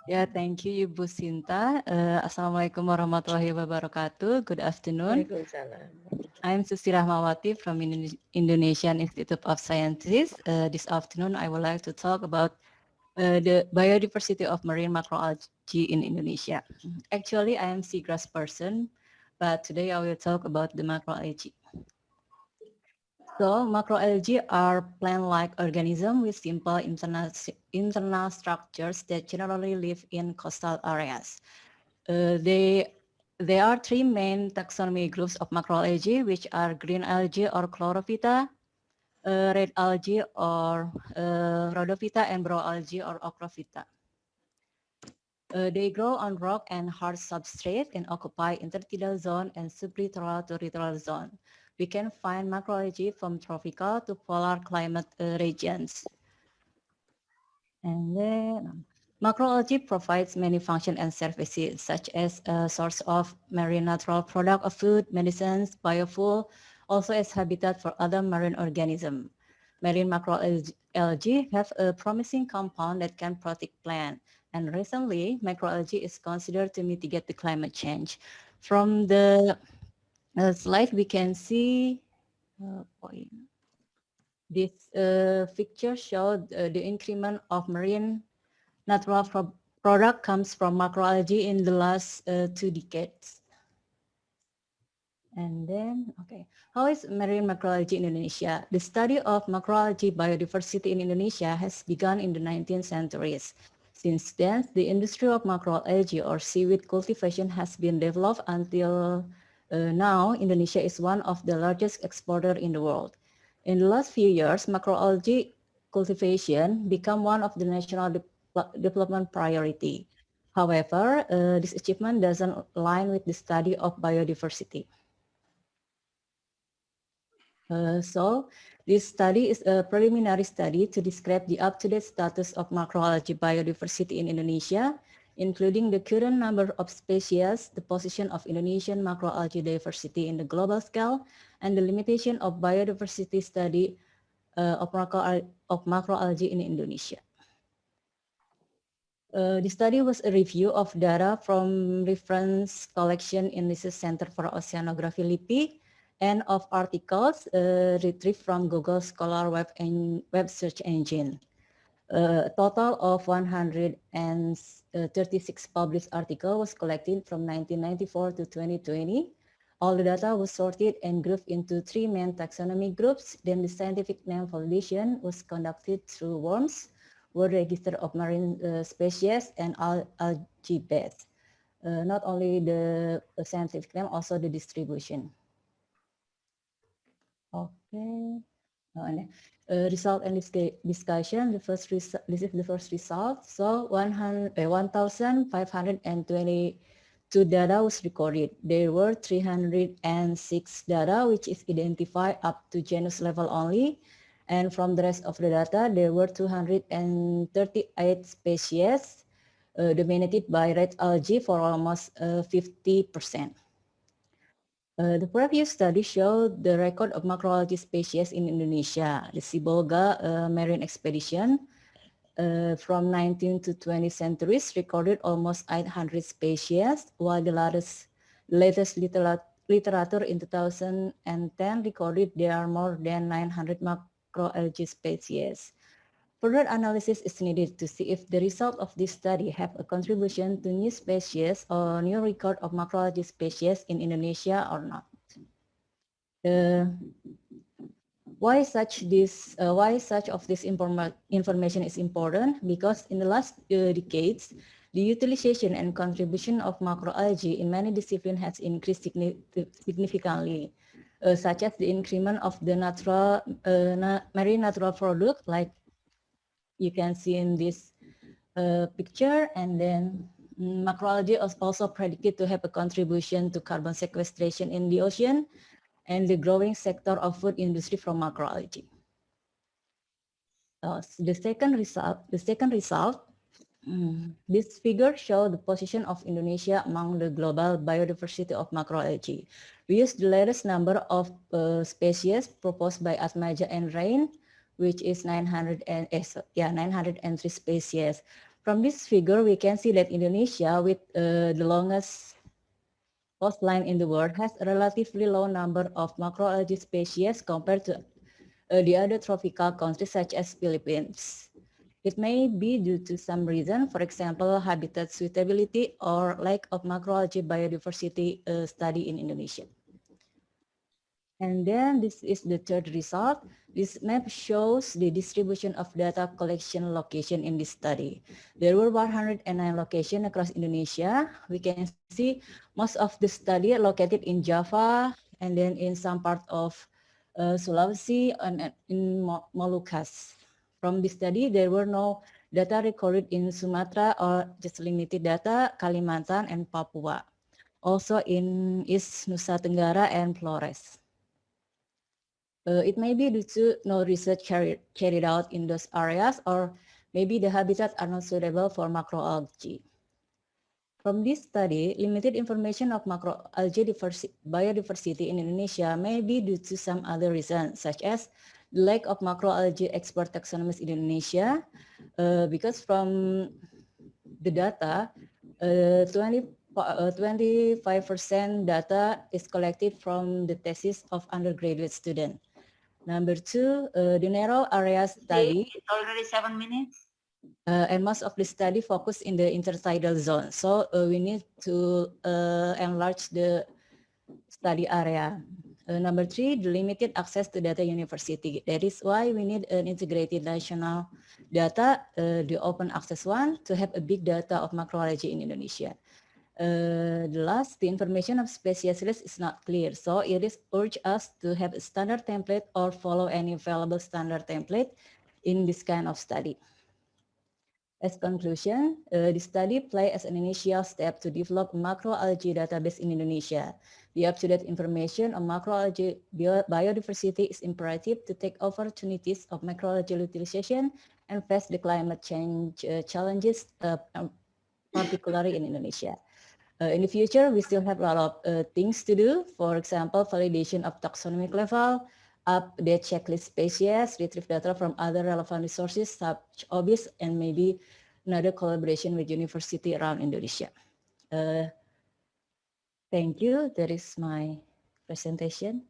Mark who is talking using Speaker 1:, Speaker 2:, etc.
Speaker 1: Yeah, thank you, Ibu Sinta. Assalamualaikum warahmatullahi wabarakatuh. Good afternoon.
Speaker 2: Waalaikumsalam.
Speaker 1: I'm Susi Rahmawati from Indonesian Institute of Sciences. This afternoon, I would like to talk about the biodiversity of marine macroalgae in Indonesia. Actually, I am seagrass person, but today I will talk about the macroalgae. So macroalgae are plant-like organisms with simple internal structures that generally live in coastal areas. There are three main taxonomy groups of macroalgae, which are green algae or chlorophyta, red algae or rhodophyta, and brown algae or ochrophyta. They grow on rock and hard substrate and occupy intertidal zone and sublittoral to littoral zone. We can find macroalgae from tropical to polar climate regions. And then macroalgae provides many functions and services, such as a source of marine natural product of food, medicines, biofuel, also as habitat for other marine organisms. Marine macroalgae have a promising compound that can protect plants. And recently, macroalgae is considered to mitigate the climate change. From the slide, we can see this picture shows the increment of marine natural product comes from macroalgae in the last 2 decades. And then, okay, how is marine macroalgae in Indonesia? The study of macroalgae biodiversity in Indonesia has begun in the 19th centuries. Since then, the industry of macroalgae or seaweed cultivation has been developed until now. Indonesia is one of the largest exporter in the world. In the last few years, macroalgae cultivation became one of the national development priority. However, this achievement doesn't align with the study of biodiversity. So this study is a preliminary study to describe the up-to-date status of macroalgae biodiversity in Indonesia, including the current number of species, the position of Indonesian macroalgae diversity in the global scale, and the limitation of biodiversity study of macroalgae in Indonesia. The study was a review of data from reference collection in Research Center for Oceanography LIPI and of articles retrieved from Google Scholar web search engine. A total of 136 published articles was collected from 1994 to 2020. All the data was sorted and grouped into three main taxonomy groups. Then the scientific name validation was conducted through WORMS, World Register of Marine Species, and algae beds. Not only the scientific name, also the distribution. Okay. Result and discussion. This is the first result. So 1,522 data was recorded. There were 306 data which is identified up to genus level only. And from the rest of the data, there were 238 species dominated by red algae for almost 50%. The previous study showed the record of macroalgae species in Indonesia. The Sibolga marine expedition from 19th to 20th centuries recorded almost 800 species, while the latest literature in 2010 recorded there are more than 900 macroalgae species. Further analysis is needed to see if the result of this study have a contribution to new species or new record of macroalgae species in Indonesia or not. Why such of this information is important? Because in the last decades, the utilization and contribution of macroalgae in many disciplines has increased significantly, such as the increment of the marine natural product, like you can see in this picture, and then macroalgae is also predicted to have a contribution to carbon sequestration in the ocean and the growing sector of food industry from macroalgae. The second result, this figure shows the position of Indonesia among the global biodiversity of macroalgae. We use the latest number of species proposed by Atmaja and Rain, which is 903 species. From this figure, we can see that Indonesia, with the longest coastline in the world, has a relatively low number of macroalgae species compared to the other tropical countries such as Philippines. It may be due to some reason, for example, habitat suitability or lack of macroalgae biodiversity study in Indonesia. And then this is the third result. This map shows the distribution of data collection location in this study. There were 109 locations across Indonesia. We can see most of the study located in Java and then in some part of Sulawesi and in Moluccas. From this study, there were no data recorded in Sumatra or just limited data Kalimantan and Papua. Also in East Nusa Tenggara and Flores. It may be due to no research carried out in those areas, or maybe the habitats are not suitable for macroalgae. From this study, limited information of macroalgae biodiversity in Indonesia may be due to some other reasons, such as the lack of macroalgae expert taxonomies in Indonesia, because from the data, 25% data is collected from the thesis of undergraduate students. Number two, the narrow area study.
Speaker 2: It's already 7 minutes.
Speaker 1: And most of the study focused in the intertidal zone. So we need to enlarge the study area. Number three, the limited access to data university. That is why we need an integrated national data, the open access one, to have a big data of macroalgae in Indonesia. The last, the information of species list is not clear, so it is urged us to have a standard template or follow any available standard template in this kind of study. As conclusion, the study played as an initial step to develop macroalgae database in Indonesia. The up-to-date information on macroalgae biodiversity is imperative to take opportunities of macroalgae utilization and face the climate change challenges, particularly in Indonesia. In the future, we still have a lot of things to do. For example, validation of taxonomic level, update checklist species, retrieve data from other relevant resources such OBIS, and maybe another collaboration with university around Indonesia. Thank you. That is my presentation.